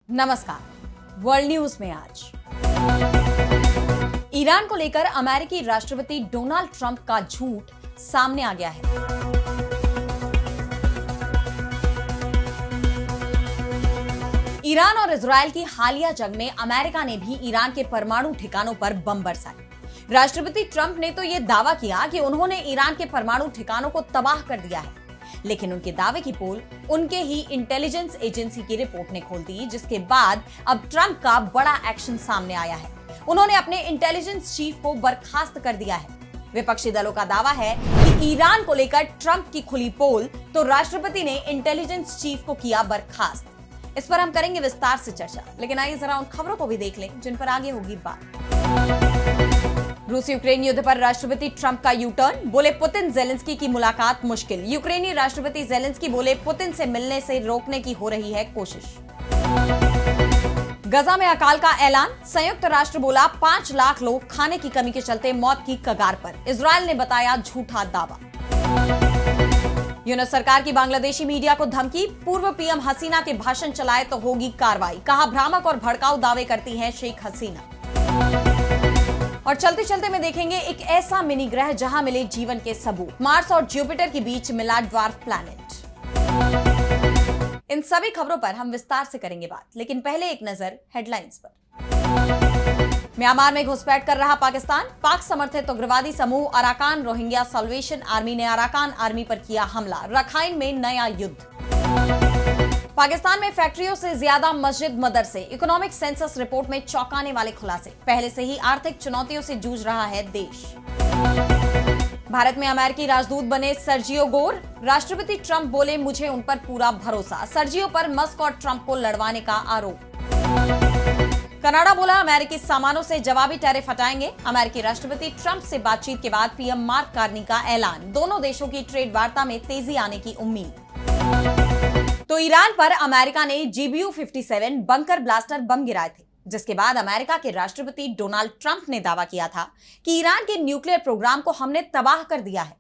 नमस्कार। World news में आज ईरान को लेकर अमेरिकी राष्ट्रपति डोनाल्ड ट्रंप का झूठ सामने आ गया है। ईरान और इजरायल की हालिया जंग में अमेरिका ने भी ईरान के परमाणु ठिकानों पर बम बरसाए। राष्ट्रपति ट्रंप ने तो यह दावा किया कि उन्होंने ईरान के परमाणु ठिकानों को तबाह कर दिया है, लेकिन उनके दावे की पोल उनके ही इंटेलिजेंस एजेंसी की रिपोर्ट ने खोल दी, जिसके बाद अब ट्रंप का बड़ा एक्शन सामने आया है। उन्होंने अपने इंटेलिजेंस चीफ को बर्खास्त कर दिया है। विपक्षी दलों का दावा है कि ईरान को लेकर ट्रंप की खुली पोल तो राष्ट्रपति ने इंटेलिजेंस चीफ को किया बर्खास्त। इस पर हम करेंगे विस्तार से चर्चा, लेकिन आइए जरा उन खबरों को भी देख लें जिन पर आगे होगी बात। रूस यूक्रेन युद्ध पर राष्ट्रपति ट्रंप का यू टर्न, बोले पुतिन जेलेंस्की की मुलाकात मुश्किल। यूक्रेनी राष्ट्रपति जेलेंस्की बोले पुतिन से मिलने से रोकने की हो रही है कोशिश। गजा में अकाल का ऐलान, संयुक्त राष्ट्र बोला 5 लाख लोग खाने की कमी के चलते मौत की कगार पर। इजरायल ने बताया झूठा दावा। यूनस सरकार की बांग्लादेशी मीडिया को धमकी, पूर्व पीएम हसीना के भाषण चलाए तो होगी कार्रवाई। कहा भ्रामक और भड़काऊ दावे करती हैं शेख हसीना। और चलते चलते में देखेंगे एक ऐसा मिनी ग्रह जहां मिले जीवन के सबूत। मार्स और जुपिटर के बीच मिला ड्वार्फ प्लैनेट। इन सभी खबरों पर हम विस्तार से करेंगे बात, लेकिन पहले एक नजर हेडलाइंस पर। म्यांमार में घुसपैठ कर रहा पाकिस्तान, पाक समर्थित उग्रवादी समूह अराकान रोहिंग्या सल्वेशन आर्मी ने अराकान आर्मी पर किया हमला। रखाइन में नया युद्ध। पाकिस्तान में फैक्ट्रियों से ज्यादा मस्जिद मदरसे, इकोनॉमिक सेंसस रिपोर्ट में चौंकाने वाले खुलासे। पहले से ही आर्थिक चुनौतियों से जूझ रहा है देश। भारत में अमेरिकी राजदूत बने सर्जियो गोर, राष्ट्रपति ट्रंप बोले मुझे उन पर पूरा भरोसा। सर्जियो पर मस्क और ट्रंप को लड़वाने का आरोप। कनाडा बोला अमेरिकी सामानों से जवाबी टैरिफ हटाएंगे। अमेरिकी राष्ट्रपति ट्रंप से बातचीत के बाद पीएम मार्क कार्नी का ऐलान, दोनों देशों की ट्रेड वार्ता में तेजी आने की उम्मीद। तो ईरान पर अमेरिका ने GBU-57 बंकर ब्लास्टर बम गिराए थे, जिसके बाद अमेरिका के राष्ट्रपति डोनाल्ड ट्रंप ने दावा किया था कि ईरान के न्यूक्लियर प्रोग्राम को हमने तबाह कर दिया है।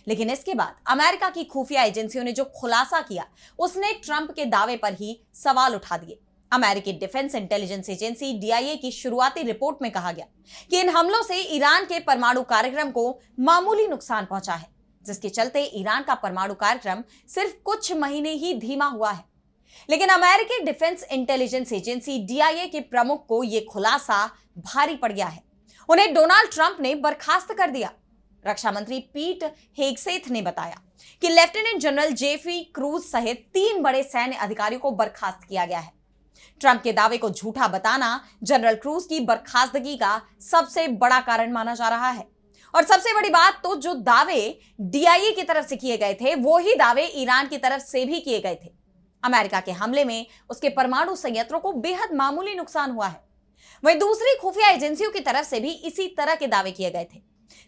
लेकिन इसके बाद अमेरिका की खुफिया एजेंसियों ने जो खुलासा किया, उसने ट्रंप के दावे पर ही सवाल उठा दिए। अमेरिकी डिफेंस इंटेलिजेंस एजेंसी DIA की शुरुआती रिपोर्ट में कहा गया कि इन हमलों से ईरान के परमाणु कार्यक्रम को मामूली नुकसान पहुंचा है, जिसके चलते ईरान का परमाणु कार्यक्रम सिर्फ कुछ महीने ही धीमा हुआ है। लेकिन अमेरिकी डिफेंस इंटेलिजेंस एजेंसी DIA के प्रमुख को यह खुलासा भारी पड़ गया है। उन्हें डोनाल्ड ट्रंप ने बर्खास्त कर दिया। रक्षा मंत्री पीट हेगसेथ ने बताया कि लेफ्टिनेंट जनरल जेफरी क्रूज सहित 3 बड़े सैन्य अधिकारियों को बर्खास्त किया गया है। ट्रंप के दावे को झूठा बताना जनरल क्रूज की बर्खास्तगी का सबसे बड़ा कारण माना जा रहा है। और सबसे बड़ी बात तो जो दावे DIA की तरफ से किए गए थे, वो ही दावे ईरान की तरफ से भी किए गए थे। अमेरिका के हमले में उसके परमाणु संयंत्रों को बेहद मामूली नुकसान हुआ है। वहीं दूसरी खुफिया एजेंसियों की तरफ से भी इसी तरह के दावे किए गए थे।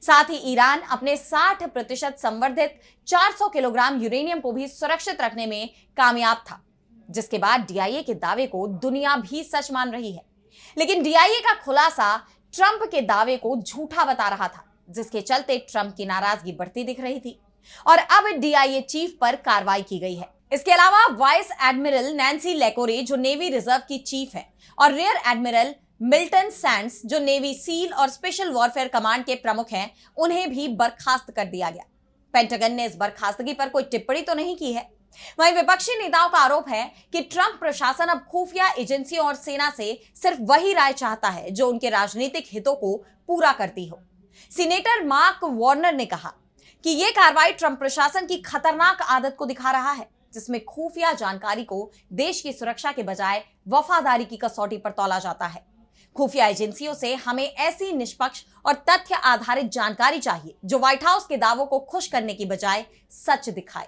साथ ही ईरान अपने 60% संवर्धित 400 किलोग्राम यूरेनियम को भी सुरक्षित रखने में कामयाब था, जिसके बाद DIA के दावे को दुनिया भी सच मान रही है। लेकिन DIA का खुलासा ट्रंप के दावे को झूठा बता रहा था, जिसके चलते ट्रंप की नाराजगी बढ़ती दिख रही थी और अब DIA चीफ पर कार्रवाई की गई है। इसके अलावा वाइस एडमिरल नैन्सी लेकोरे, जो नेवी रिजर्व की चीफ है, और रियर एडमिरल मिल्टन सैंड्स, जो नेवी सील और स्पेशल वॉरफेयर कमांड के प्रमुख हैं, उन्हें भी बर्खास्त कर दिया गया। पेंटागन ने इस बर्खास्तगी पर कोई टिप्पणी तो नहीं की है। वहीं विपक्षी नेताओं का आरोप है कि ट्रंप प्रशासन अब खुफिया एजेंसियों और सेना से सिर्फ वही राय चाहता है जो उनके राजनीतिक हितों को पूरा करती हो। सीनेटर मार्क वार्नर ने कहा कि यह कार्रवाई ट्रंप प्रशासन की खतरनाक आदत को दिखा रहा है, जिसमें खुफिया जानकारी को देश की सुरक्षा के बजाय वफादारी की कसौटी पर तौला जाता है। खुफिया एजेंसियों से हमें ऐसी निष्पक्ष और तथ्य आधारित जानकारी चाहिए जो व्हाइट हाउस के दावों को खुश करने की बजाय सच दिखाए।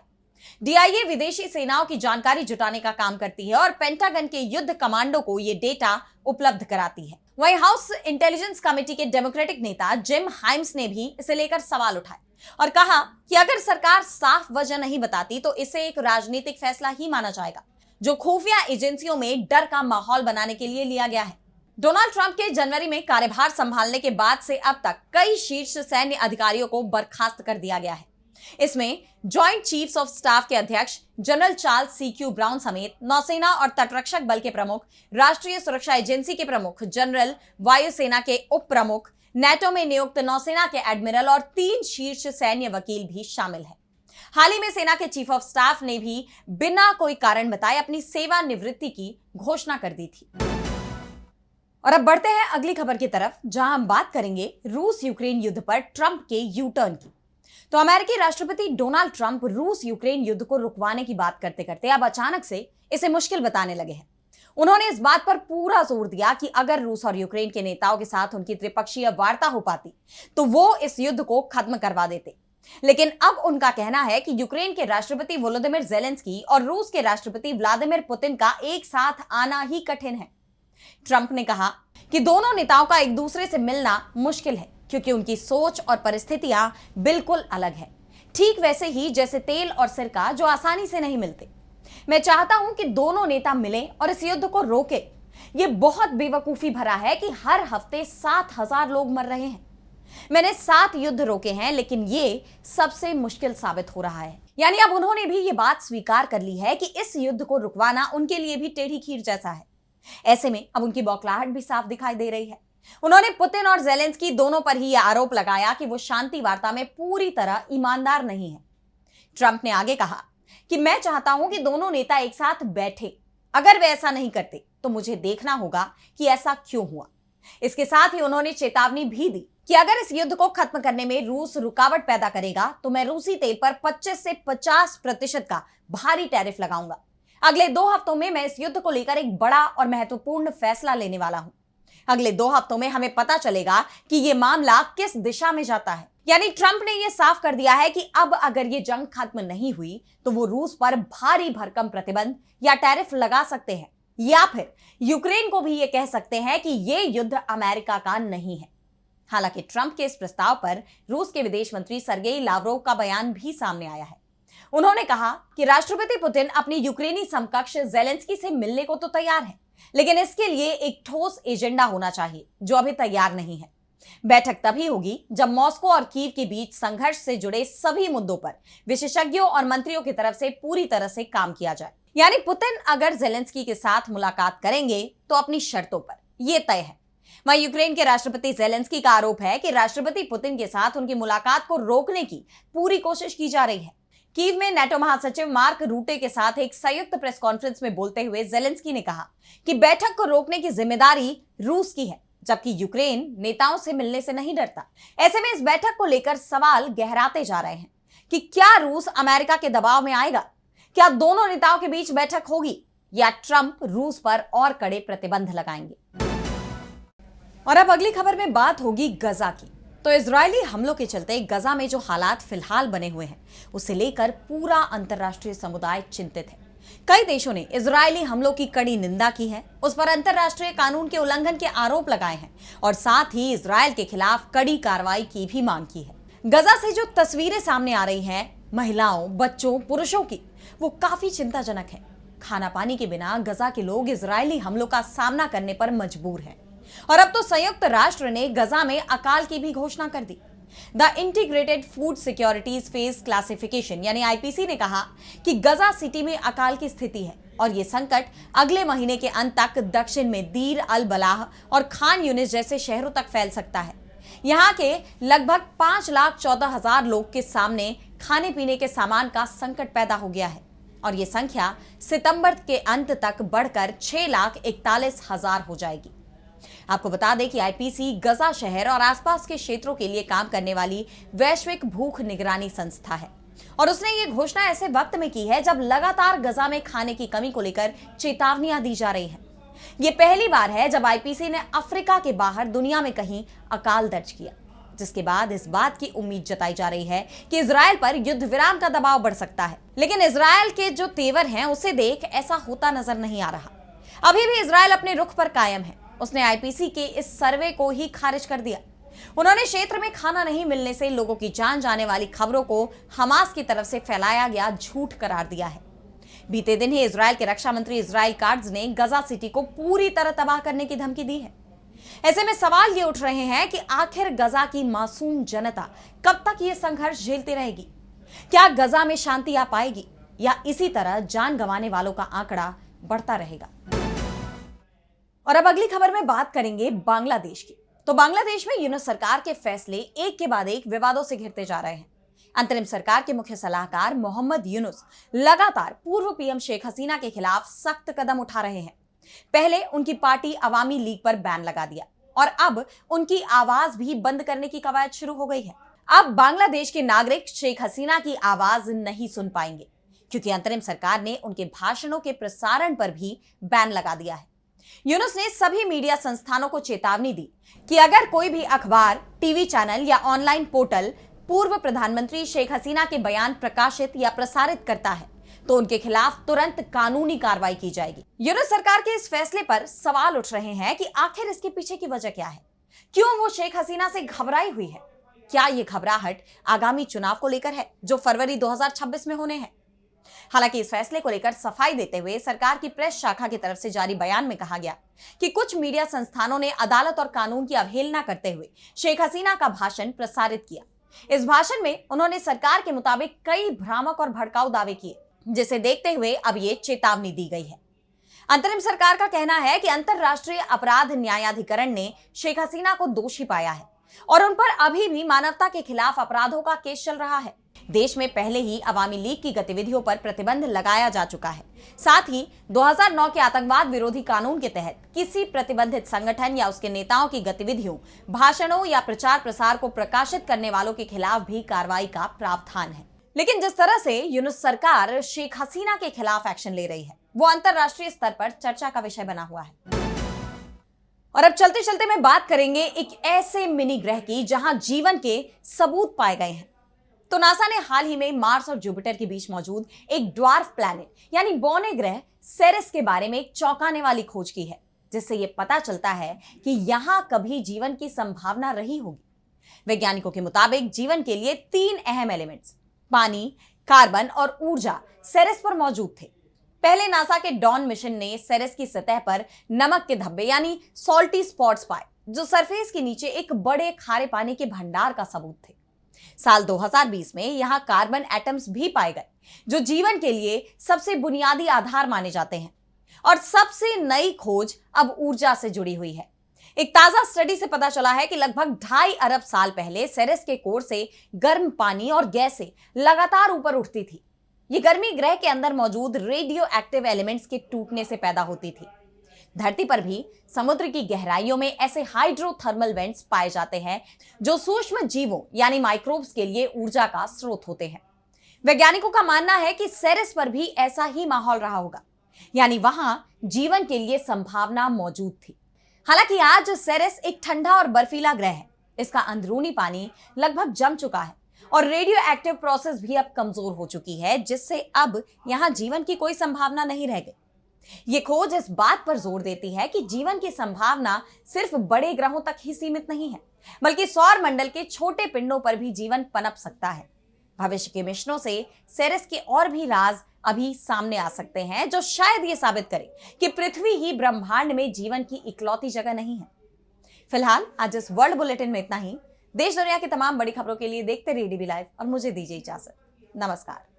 DIA विदेशी सेनाओं की जानकारी जुटाने का काम करती है और पेंटागन के युद्ध कमांडो को यह डेटा उपलब्ध कराती है। वहीं हाउस इंटेलिजेंस कमेटी के डेमोक्रेटिक नेता जिम हाइम्स ने भी इसे लेकर सवाल उठाए और कहा कि अगर सरकार साफ वजह नहीं बताती तो इसे एक राजनीतिक फैसला ही माना जाएगा, जो खुफिया एजेंसियों में डर का माहौल बनाने के लिए लिया गया है। डोनाल्ड ट्रंप के जनवरी में कार्यभार संभालने के बाद से अब तक कई शीर्ष सैन्य अधिकारियों को बर्खास्त कर दिया गया है। इसमें जॉइंट चीफ्स ऑफ स्टाफ के अध्यक्ष जनरल चार्ल्स CQ ब्राउन समेत नौसेना और तटरक्षक बल के प्रमुख, राष्ट्रीय सुरक्षा एजेंसी के प्रमुख जनरल, वायुसेना के उप प्रमुख, नेटो में नियुक्त नौसेना के एडमिरल और 3 शीर्ष सैन्य वकील भी शामिल हैं। हाल ही में सेना के चीफ ऑफ स्टाफ ने भी बिना कोई कारण बताए अपनी सेवानिवृत्ति की घोषणा कर दी थी। और अब बढ़ते हैं अगली खबर की तरफ, जहां हम बात करेंगे रूस यूक्रेन युद्ध पर ट्रंप के यू टर्न की। तो अमेरिकी राष्ट्रपति डोनाल्ड ट्रंप रूस यूक्रेन युद्ध को रुकवाने की बात करते करते अब अचानक से इसे मुश्किल बताने लगे हैं। उन्होंने इस बात पर पूरा जोर दिया कि अगर रूस और यूक्रेन के नेताओं के साथ उनकी त्रिपक्षीय वार्ता हो पाती तो वो इस युद्ध को खत्म करवा देते। लेकिन अब उनका कहना है कि यूक्रेन के राष्ट्रपति वोलोदिमिर ज़ेलेंस्की और रूस के राष्ट्रपति व्लादिमीर पुतिन का एक साथ आना ही कठिन है। ट्रंप ने कहा कि दोनों नेताओं का एक दूसरे से मिलना मुश्किल है क्योंकि उनकी सोच और परिस्थितियां बिल्कुल अलग है, ठीक वैसे ही जैसे तेल और सिरका जो आसानी से नहीं मिलते। मैं चाहता हूं कि दोनों नेता मिलें और इस युद्ध को रोके। यह बहुत बेवकूफी भरा है कि हर हफ्ते 7,000 लोग मर रहे हैं। मैंने 7 युद्ध रोके हैं, लेकिन ये सबसे मुश्किल साबित हो रहा है। यानी अब उन्होंने भी ये बात स्वीकार कर ली है कि इस युद्ध को रुकवाना उनके लिए भी टेढ़ी खीर जैसा है। ऐसे में अब उनकी बौखलाहट भी साफ दिखाई दे रही है। उन्होंने पुतिन और ज़ेलेंस्की दोनों पर ही यह आरोप लगाया कि वो शांति वार्ता में पूरी तरह ईमानदार नहीं है। ट्रंप ने आगे कहा कि मैं चाहता हूं कि दोनों नेता एक साथ बैठे। अगर वे ऐसा नहीं करते तो मुझे देखना होगा कि ऐसा क्यों हुआ। इसके साथ ही उन्होंने चेतावनी भी दी कि अगर इस युद्ध को खत्म करने में रूस रुकावट पैदा करेगा तो मैं रूसी तेल पर 25 से 50% का भारी टैरिफ लगाऊंगा। अगले 2 हफ्तों में मैं इस युद्ध को लेकर एक बड़ा और महत्वपूर्ण फैसला लेने वाला हूं। अगले 2 हफ्तों में हमें पता चलेगा कि यह मामला किस दिशा में जाता है। यानी ट्रंप ने यह साफ कर दिया है कि अब अगर यह जंग खत्म नहीं हुई तो वो रूस पर भारी भरकम प्रतिबंध या टैरिफ लगा सकते हैं, या फिर यूक्रेन को भी यह कह सकते हैं कि यह युद्ध अमेरिका का नहीं है। हालांकि ट्रंप के इस प्रस्ताव पर रूस के विदेश मंत्री सर्गेई लावरोव का बयान भी सामने आया है। उन्होंने कहा कि राष्ट्रपति पुतिन अपने यूक्रेनी समकक्ष ज़ेलेंस्की से मिलने को तो तैयार है, लेकिन इसके लिए एक ठोस एजेंडा होना चाहिए जो अभी तैयार नहीं है। बैठक तभी होगी जब मॉस्को और कीव के बीच संघर्ष से जुड़े सभी मुद्दों पर विशेषज्ञों और मंत्रियों की तरफ से पूरी तरह से काम किया जाए। यानी पुतिन अगर ज़ेलेंस्की के साथ मुलाकात करेंगे तो अपनी शर्तों पर, यह तय है। वहीं यूक्रेन के राष्ट्रपति ज़ेलेंस्की का आरोप है कि राष्ट्रपति पुतिन के साथ उनकी मुलाकात को रोकने की पूरी कोशिश की जा रही है। कीव में नेटो महासचिव मार्क रूटे के साथ एक संयुक्त प्रेस कॉन्फ्रेंस में बोलते हुए ज़ेलेंस्की ने कहा कि बैठक को रोकने की जिम्मेदारी रूस की है, जबकि यूक्रेन नेताओं से मिलने से नहीं डरता। ऐसे में इस बैठक को लेकर सवाल गहराते जा रहे हैं कि क्या रूस अमेरिका के दबाव में आएगा, क्या दोनों नेताओं के बीच बैठक होगी, या ट्रंप रूस पर और कड़े प्रतिबंध लगाएंगे। और अब अगली खबर में बात होगी गजा की। तो इजरायली हमलों के चलते गजा में जो हालात फिलहाल बने हुए हैं उसे लेकर पूरा अंतर्राष्ट्रीय समुदाय चिंतित है। कई देशों ने इजरायली हमलों की कड़ी निंदा की है, उस पर अंतर्राष्ट्रीय कानून के उल्लंघन के आरोप लगाए हैं और साथ ही इजरायल के खिलाफ कड़ी कार्रवाई की भी मांग की है। गजा से जो तस्वीरें सामने आ रही हैं महिलाओं, बच्चों, पुरुषों की, वो काफी चिंताजनक है। खाना पानी के बिना गजा के लोग इजरायली हमलों का सामना करने पर मजबूर हैं। और अब तो संयुक्त राष्ट्र ने गजा में अकाल की भी घोषणा कर दी। The integrated food securities phase classification यानी IPC ने कहा कि गजा सिटी में अकाल की स्थिति है और ये संकट अगले महीने के अंत तक दक्षिण में दीर अल बलाह और खान यूनिस जैसे शहरों तक फैल सकता है। यहाँ के लगभग 5,14,000 लोग के सामने खाने पीने के सामान का संकट पैदा हो गया है और ये संख्या सितंबर के अंत तक बढ़कर 6,41,000 हो जाएगी। आपको बता दें कि IPC गजा शहर और आसपास के क्षेत्रों के लिए काम करने वाली वैश्विक भूख निगरानी संस्था है और उसने ये घोषणा ऐसे वक्त में की है जब लगातार गजा में खाने की कमी को लेकर चेतावनियां दी जा रही हैं। ये पहली बार है जब IPC ने अफ्रीका के बाहर दुनिया में कहीं अकाल दर्ज किया, जिसके बाद इस बात की उम्मीद जताई जा रही है कि इजरायल पर युद्ध विराम का दबाव बढ़ सकता है। लेकिन इजरायल के जो तेवर हैं उसे देख ऐसा होता नजर नहीं आ रहा। अभी भी इजरायल अपने रुख पर कायम है। उसने IPC के इस सर्वे को ही खारिज कर दिया। उन्होंने क्षेत्र में खाना नहीं मिलने से लोगों की जान जाने वाली खबरों को हमास की तरफ से फैलाया गया झूठ करार दिया है। बीते दिन ही इजरायल के रक्षा मंत्री इजराइल काट्ज ने गजा सिटी को पूरी तरह तबाह करने की धमकी दी है। ऐसे में सवाल ये उठ रहे हैं कि आखिर गजा की मासूम जनता कब तक ये संघर्ष झेलती रहेगी। क्या गजा में शांति आ पाएगी या इसी तरह जान गंवाने वालों का आंकड़ा बढ़ता रहेगा? और अब अगली खबर में बात करेंगे बांग्लादेश की। तो बांग्लादेश में यूनूस सरकार के फैसले एक के बाद एक विवादों से घिरते जा रहे हैं। अंतरिम सरकार के मुख्य सलाहकार मोहम्मद यूनूस लगातार पूर्व पीएम शेख हसीना के खिलाफ सख्त कदम उठा रहे हैं। पहले उनकी पार्टी अवामी लीग पर बैन लगा दिया और अब उनकी आवाज भी बंद करने की कवायद शुरू हो गई है। अब बांग्लादेश के नागरिक शेख हसीना की आवाज नहीं सुन पाएंगे क्योंकि अंतरिम सरकार ने उनके भाषणों के प्रसारण पर भी बैन लगा दिया है। यूनुस ने सभी मीडिया संस्थानों को चेतावनी दी कि अगर कोई भी अखबार, टीवी चैनल या ऑनलाइन पोर्टल पूर्व प्रधानमंत्री शेख हसीना के बयान प्रकाशित या प्रसारित करता है तो उनके खिलाफ तुरंत कानूनी कार्रवाई की जाएगी। यूनुस सरकार के इस फैसले पर सवाल उठ रहे हैं कि आखिर इसके पीछे की वजह क्या है? क्यों वो शेख हसीना से घबराई हुई है? क्या ये घबराहट आगामी चुनाव को लेकर है जो फरवरी 2026 में होने हैं? हालांकि इस फैसले को लेकर सफाई देते हुए सरकार की प्रेस शाखा की तरफ से जारी बयान में कहा गया कि कुछ मीडिया संस्थानों ने अदालत और कानून की अवहेलना करते हुए शेख हसीना का भाषण प्रसारित किया। इस भाषण में उन्होंने सरकार के मुताबिक कई भ्रामक और भड़काऊ दावे किए, जिसे देखते हुए अब ये चेतावनी दी गई है। अंतरिम सरकार का कहना है कि अंतरराष्ट्रीय अपराध न्यायाधिकरण ने शेख हसीना को दोषी पाया है और उन पर अभी भी मानवता के खिलाफ अपराधों का केस चल रहा है। देश में पहले ही अवामी लीग की गतिविधियों पर प्रतिबंध लगाया जा चुका है। साथ ही 2009 के आतंकवाद विरोधी कानून के तहत किसी प्रतिबंधित संगठन या उसके नेताओं की गतिविधियों, भाषणों या प्रचार प्रसार को प्रकाशित करने वालों के खिलाफ भी कार्रवाई का प्रावधान है। लेकिन जिस तरह से यूनुस सरकार शेख हसीना के खिलाफ एक्शन ले रही है वो अंतरराष्ट्रीय स्तर पर चर्चा का विषय बना हुआ है। और अब चलते चलते मैं बात करेंगे एक ऐसे मिनी ग्रह की जहां जीवन के सबूत पाए गए हैं। तो नासा ने हाल ही में मार्स और जुपिटर के बीच मौजूद एक ड्वार्फ प्लैनेट यानी बौने ग्रह सेरेस के बारे में एक चौंकाने वाली खोज की है, जिससे यह पता चलता है कि यहां कभी जीवन की संभावना रही होगी। वैज्ञानिकों के मुताबिक जीवन के लिए 3 अहम एलिमेंट्स पानी, कार्बन और ऊर्जा सेरेस पर मौजूद थे। पहले नासा के डॉन मिशन ने सेरेस की सतह पर नमक के धब्बे यानी सॉल्टी स्पॉट्स पाए, जो सरफेस के नीचे एक बड़े खारे पानी के भंडार का सबूत थे। साल 2020 में यहां कार्बन एटम्स भी पाए गए, जो जीवन के लिए सबसे बुनियादी आधार माने जाते हैं। और सबसे नई खोज अब ऊर्जा से जुड़ी हुई है। एक ताजा स्टडी से पता चला है कि लगभग 2.5 अरब साल पहले सेरेस के कोर से गर्म पानी और गैसें लगातार ऊपर उठती थी। ये गर्मी ग्रह के अंदर मौजूद रेडियो एक्टिव एलिमेंट्स के टूटने से पैदा होती थी। धरती पर भी समुद्र की गहराइयों में ऐसे हाइड्रोथर्मल वेंट्स पाए जाते हैं जो सूक्ष्म जीवों यानी माइक्रोब्स के लिए ऊर्जा का स्रोत होते हैं। वैज्ञानिकों का मानना है कि सेरेस पर भी ऐसा ही माहौल रहा होगा, यानी वहां जीवन के लिए संभावना मौजूद थी। हालांकि आज सेरेस एक ठंडा और बर्फीला ग्रह है। इसका अंदरूनी पानी लगभग जम चुका है और रेडियो एक्टिव प्रोसेस भी अब कमजोर हो चुकी है, जिससे अब यहां जीवन की कोई संभावना नहीं रह गई। ये खोज इस बात पर जोर देती है कि जीवन की संभावना सिर्फ बड़े ग्रहों तक ही सीमित नहीं है, बल्कि सौर मंडल के छोटे पिंडों पर भी जीवन पनप सकता है। भविष्य के मिशनों से सेरेस के और भी राज अभी सामने आ सकते हैं, जो शायद ये साबित करे कि पृथ्वी ही ब्रह्मांड में जीवन की इकलौती जगह नहीं है। फिलहाल आज इस वर्ल्ड बुलेटिन में इतना ही। देश दुनिया की तमाम बड़ी खबरों के लिए देखते रहिए डीबी लाइव और मुझे दीजिए इजाजत। नमस्कार।